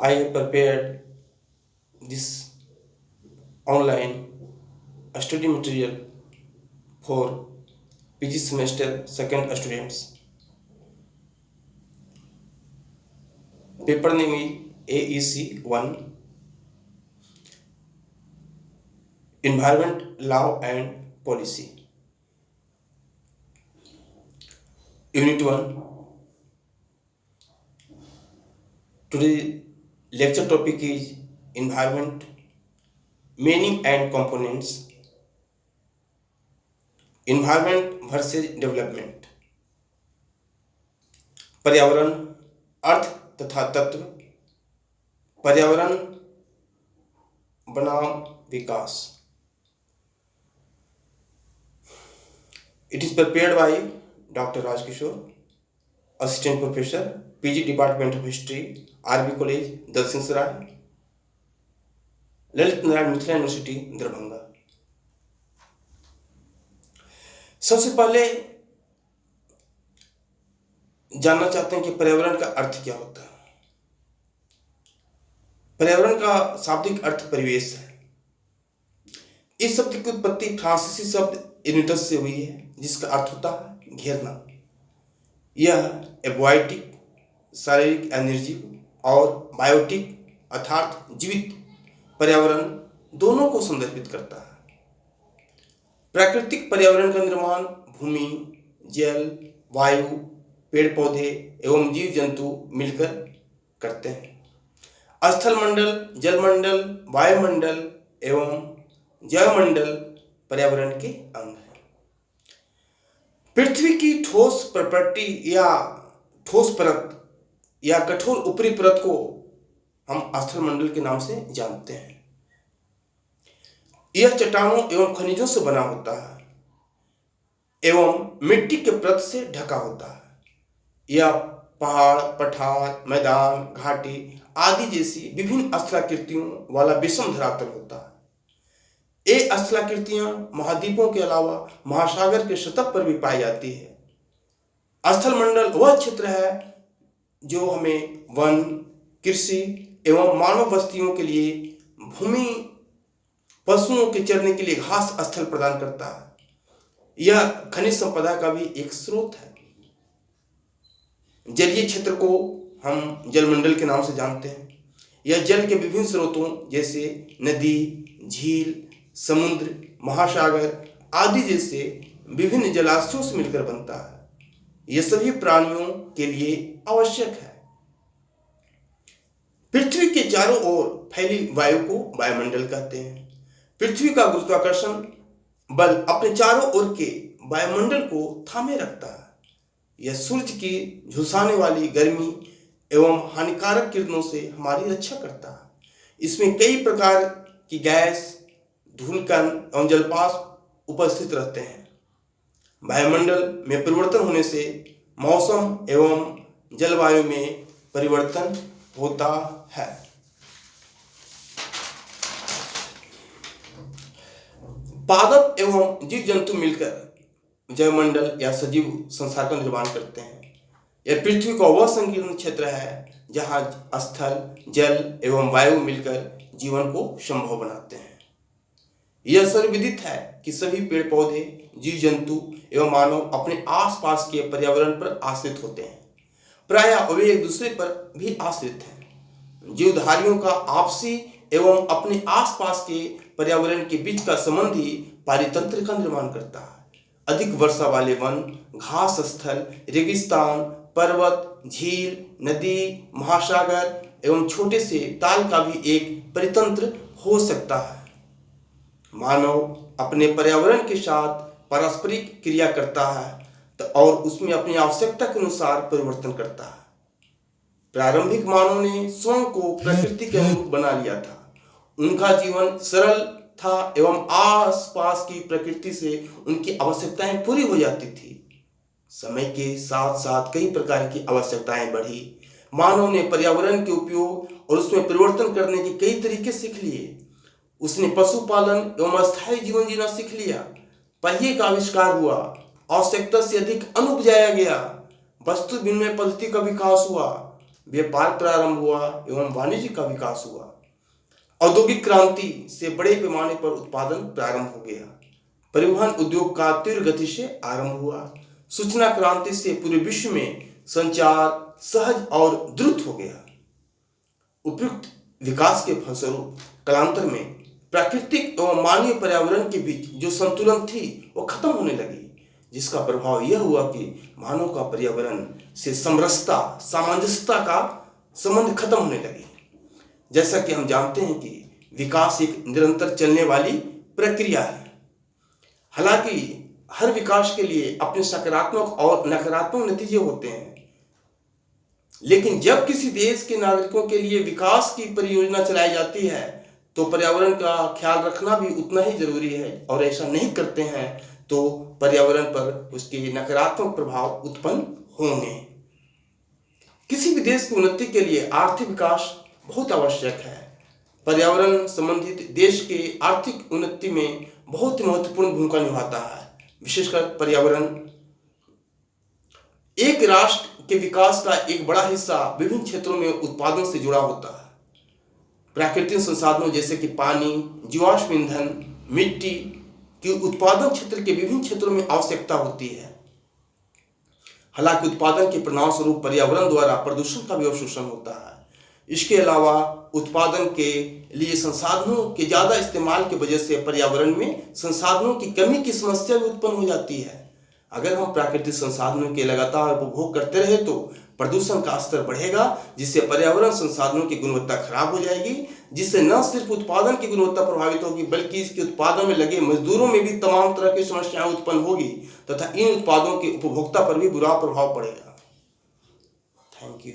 I have prepared this online study material for PG semester second students. Paper name is AEC 1 Environment Law and Policy. Unit 1. Today lecture topic is environment, meaning and components, environment versus development, पर्यावरण, अर्थ तथा तत्व, पर्यावरण बनाम विकास. It is prepared by Dr. Rajkishore, Assistant Professor, PG Department of History, RB College, Dalsinghsarai, Lalit Narayan Mithila university, Darbhanga. सबसे पहले जानना चाहते हैं कि पर्यावरण का अर्थ क्या होता है. पर्यावरण का शाब्दिक अर्थ परिवेश है. इस शब्द की उत्पत्ति फ्रांसीसी शब्द इनिटस से हुई है, जिसका अर्थ होता है घेरना. यह एबॉयटिक शारीरिक एनर्जी और बायोटिक अर्थात जीवित पर्यावरण दोनों को संदर्भित करता है. प्राकृतिक पर्यावरण का निर्माण भूमि, जल, वायु, पेड़ पौधे एवं जीव जंतु मिलकर करते हैं. स्थलमंडल, जलमंडल, वायुमंडल एवं जैवमंडल पर्यावरण के अंग हैं. पृथ्वी की ठोस प्रॉपर्टी या ठोस परत या कठोर ऊपरी परत को हम स्थलमंडल के नाम से जानते हैं. यह चट्टानों एवं खनिजों से बना होता है एवं मिट्टी के परत से ढका होता है. यह पहाड़, पठार, मैदान, घाटी आदि जैसी विभिन्न स्थलाकृतियों वाला विषम धरातल होता है. ये स्थलाकृतियां महाद्वीपों के अलावा महासागर के सतह पर भी पाई जाती है. स्थलमंडल वह क्षेत्र है जो हमें वन, कृषि एवं मानव बस्तियों के लिए भूमि, पशुओं के चरने के लिए घास स्थल प्रदान करता है. यह खनिज संपदा का भी एक स्रोत है. जलीय क्षेत्र को हम जलमंडल के नाम से जानते हैं. यह जल के विभिन्न स्रोतों जैसे नदी, झील, समुद्र, महासागर आदि जैसे विभिन्न जलाशयों से मिलकर बनता है. यह सभी प्राणियों के लिए आवश्यक है. पृथ्वी के चारों ओर फैली वायु को वायुमंडल कहते हैं. पृथ्वी का गुरुत्वाकर्षण बल अपने चारों ओर के वायुमंडल को थामे रखता है. यह सूर्य की झुलसाने वाली गर्मी एवं हानिकारक किरणों से हमारी रक्षा करता है. इसमें कई प्रकार की गैस, धूलकण एवं जलवाष्प उपस्थित रहते हैं. वायुमंडल में परिवर्तन होने से मौसम एवं जलवायु में परिवर्तन होता है. पादप एवं जीव जंतु मिलकर जैवमंडल या सजीव संसार का निर्माण करते हैं. यह पृथ्वी का वह संकीर्ण क्षेत्र है जहां स्थल, जल एवं वायु मिलकर जीवन को संभव बनाते हैं. यह सर्वविदित है कि सभी पेड़ पौधे, जीव जंतु एवं मानव अपने आसपास के पर्यावरण पर आश्रित होते हैं. प्रायः वे एक दूसरे पर भी आश्रित हैं. जीवधारियों का आपसी एवं अपने आसपास के पर्यावरण के बीच का संबंध ही पारितंत्र का निर्माण करता है. अधिक वर्षा वाले वन, घास स्थल, रेगिस्तान, पर्वत, झील, नदी, महासागर एवं छोटे से ताल का भी एक परितंत्र हो सकता है. मानव अपने पर्यावरण के साथ पारस्परिक क्रिया करता है और उसमें अपनी आवश्यकता के अनुसार परिवर्तन करता है. प्रारंभिक मानव ने स्वयं को प्रकृति के अनुरूप बना लिया था. उनका जीवन सरल था एवं आसपास की प्रकृति से उनकी आवश्यकताएं पूरी हो जाती थी. समय के साथ साथ कई प्रकार की आवश्यकताएं बढ़ी. मानव ने पर्यावरण के उपयोग और उसमें परिवर्तन करने के कई तरीके सीख लिए. उसने पशुपालन एवं अस्थायी जीवन जीना सीख लिया. पहिए का आविष्कार हुआ. आवश्यकता से अधिक अन्न उपजाया गया. वस्तु विनिमय पद्धति का विकास हुआ. व्यापार प्रारंभ हुआ एवं वाणिज्य का विकास हुआ। औद्योगिक क्रांति से बड़े पैमाने पर उत्पादन प्रारंभ हो गया। परिवहन उद्योग का तीव्र गति से आरंभ हुआ। सूचना क्रांति से पूरे विश्व में संचार सहज और द्रुत हो गया। उपयुक्त विकास के फलस्वरूप कालांतर में प्राकृतिक एवं मानवीय पर्यावरण के बीच जो संतुलन थी वो खत्म होने लगी, जिसका प्रभाव यह हुआ कि मानव का पर्यावरण से समरसता सामंजस्यता का संबंध खत्म होने लगी। जैसा कि हम जानते हैं कि विकास एक निरंतर चलने वाली प्रक्रिया है। हालांकि हर विकास के लिए अपने सकारात्मक और नकारात्मक नतीजे होते हैं, लेकिन जब किसी देश के नागरिकों के लिए विकास की परियोजना चलाई जाती है तो पर्यावरण का ख्याल रखना भी उतना ही जरूरी है, और ऐसा नहीं करते हैं तो पर्यावरण पर उसके नकारात्मक प्रभाव उत्पन्न होंगे। किसी भी देश की उन्नति के लिए आर्थिक विकास बहुत आवश्यक है। पर्यावरण संबंधित देश के आर्थिक उन्नति में बहुत ही महत्वपूर्ण भूमिका निभाता है। विशेषकर पर्यावरण एक राष्ट्र के विकास का एक बड़ा हिस्सा विभिन्न क्षेत्रों में उत्पादन से जुड़ा होता है। प्राकृतिक संसाधनों जैसे कि पानी, जीवाश्म ईंधन, मिट्टी की उत्पादन क्षेत्र के विभिन्न क्षेत्रों में आवश्यकता होती है। हालांकि उत्पादन के परिणाम स्वरूप पर्यावरण द्वारा प्रदूषण का भी अवशोषण होता है। इसके अलावा उत्पादन के लिए संसाधनों के ज़्यादा इस्तेमाल की वजह से पर्यावरण में संसाधनों की कमी की समस्या भी उत्पन्न हो जाती है। अगर हम प्राकृतिक संसाधनों के लगातार उपभोग करते रहे तो प्रदूषण का स्तर बढ़ेगा, जिससे पर्यावरण संसाधनों की गुणवत्ता खराब हो जाएगी, जिससे न सिर्फ उत्पादन की गुणवत्ता प्रभावित होगी बल्कि इसके उत्पादन में लगे मजदूरों में भी तमाम तरह की समस्याएं उत्पन्न होगी तथा इन उत्पादों के उपभोक्ता पर भी बुरा प्रभाव पड़ेगा। Thank you.